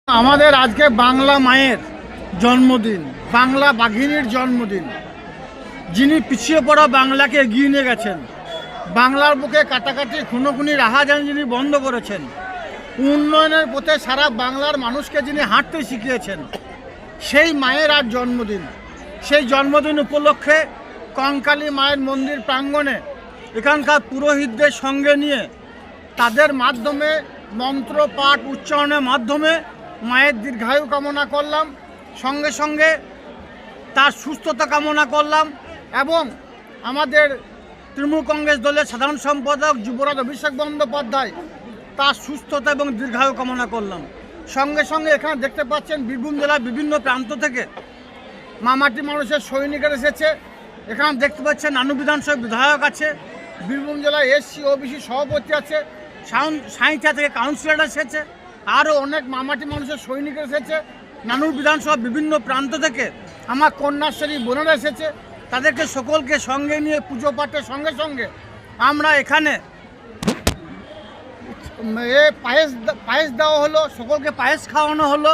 আমাদের আজকে বাংলা মায়ের জন্মদিন, বাংলা বাঘিনীর জন্মদিন, যিনি পিছিয়ে পড়া বাংলাকে এগিয়ে নিয়ে গেছেন, বাংলার বুকে কাটাকাটি খুনোখুনি রাহাজানি যিনি বন্ধ করেছেন, উন্নয়নের পথে সারা বাংলার মানুষকে যিনি হাঁটতে শিখিয়েছেন, সেই মায়ের আজ জন্মদিন। সেই জন্মদিন উপলক্ষে কঙ্কালী মায়ের মন্দির প্রাঙ্গণে এখানকার পুরোহিতদের সঙ্গে নিয়ে তাদের মাধ্যমে মন্ত্র পাঠ উচ্চারণের মাধ্যমে মায়ের দীর্ঘায়ু কামনা করলাম, সঙ্গে সঙ্গে তার সুস্থতা কামনা করলাম এবং আমাদের তৃণমূল কংগ্রেস দলের সাধারণ সম্পাদক যুবরাজ অভিষেক বন্দ্যোপাধ্যায় তার সুস্থতা এবং দীর্ঘায়ু কামনা করলাম। সঙ্গে সঙ্গে এখানে দেখতে পাচ্ছেন বীরভূম জেলার বিভিন্ন প্রান্ত থেকে মামাটি মানুষের সৈনিকের এসেছে। এখানে দেখতে পাচ্ছেন নানু বিধানসভার বিধায়ক আছে, বীরভূম জেলায় এসসি ওবিসি সভাপতি আছে, সাঁইথিয়া থেকে কাউন্সিলর এসেছে, আরও অনেক মামাটি মানুষের সৈনিক এসেছে। নানুর বিধানসভার বিভিন্ন প্রান্ত থেকে আমার কন্যাশ্রী বোনেরা এসেছে। তাদেরকে সকলকে সঙ্গে নিয়ে পুজো পাঠের সঙ্গে সঙ্গে আমরা এখানে পায়েস দেওয়া হলো, সকলকে পায়েস খাওয়ানো হলো,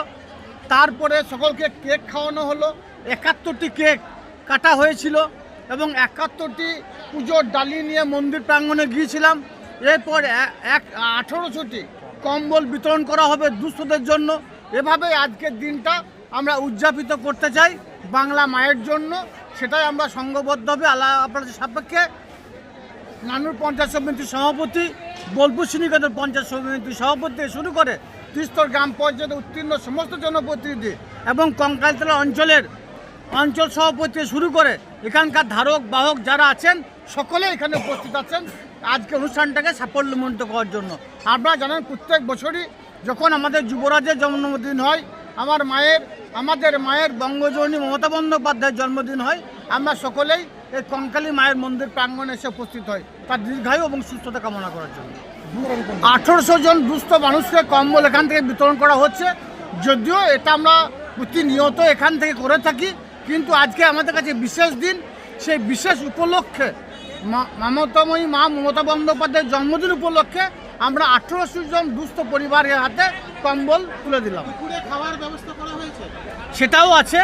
তারপরে সকলকে কেক খাওয়ানো হলো। 71টি কেক কাটা হয়েছিল এবং 71টি পুজোর ডালি নিয়ে মন্দির প্রাঙ্গণে গিয়েছিলাম। এরপর 1800টি কম্বল বিতরণ করা হবে দুস্থদের জন্য। এভাবে আজকের দিনটা আমরা উদযাপিত করতে চাই বাংলা মায়ের জন্য। সেটাই আমরা সংঘবদ্ধভাবে আপনাদের সাপেক্ষে নানুর পঞ্চায়েত সমিতির সভাপতি, বোলপুর শ্রীনিকেতন পঞ্চায়েত সমিতির সভাপতি থেকে শুরু করে ত্রিস্তর গ্রাম পঞ্চায়েতে উত্তীর্ণ সমস্ত জনপ্রতিনিধি এবং কঙ্কালতলা অঞ্চলের অঞ্চল সভাপতি শুরু করে এখানকার ধারক বাহক যারা আছেন সকলে এখানে উপস্থিত আছেন আজকে অনুষ্ঠানটাকে সাফল্যমণ্ডিত করার জন্য। আপনারা জানেন প্রত্যেক বছরই যখন আমাদের যুবরাজের জন্মদিন হয়, আমাদের মায়ের বঙ্গজননী মমতা বন্দ্যোপাধ্যায়ের জন্মদিন হয়, আমরা সকলেই এই কঙ্কালী মায়ের মন্দির প্রাঙ্গণে এসে উপস্থিত হই তার দীর্ঘায়ু এবং সুস্থতা কামনা করার জন্য। 1800 জন দুস্থ মানুষকে কম্বল এখান থেকে বিতরণ করা হচ্ছে। যদিও এটা আমরা প্রতিনিয়ত এখান থেকে করে থাকি, কিন্তু আজকে আমাদের কাছে বিশেষ দিন। সেই বিশেষ উপলক্ষে মমতাময়ী মা মমতা বন্দ্যোপাধ্যায়ের জন্মদিন উপলক্ষে আমরা 1800 জন দুস্থ পরিবারের হাতে কম্বল তুলে দিলাম। দুপুরে খাওয়ার ব্যবস্থা করা হয়েছে, সেটাও আছে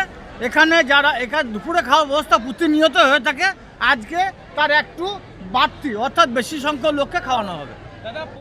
এখানে। যারা এখানে দুপুরে খাওয়ার ব্যবস্থা প্রতিনিয়ত হয়ে থাকে, আজকে তার একটু বাড়তি অর্থাৎ বেশি সংখ্যক লোককে খাওয়ানো হবে।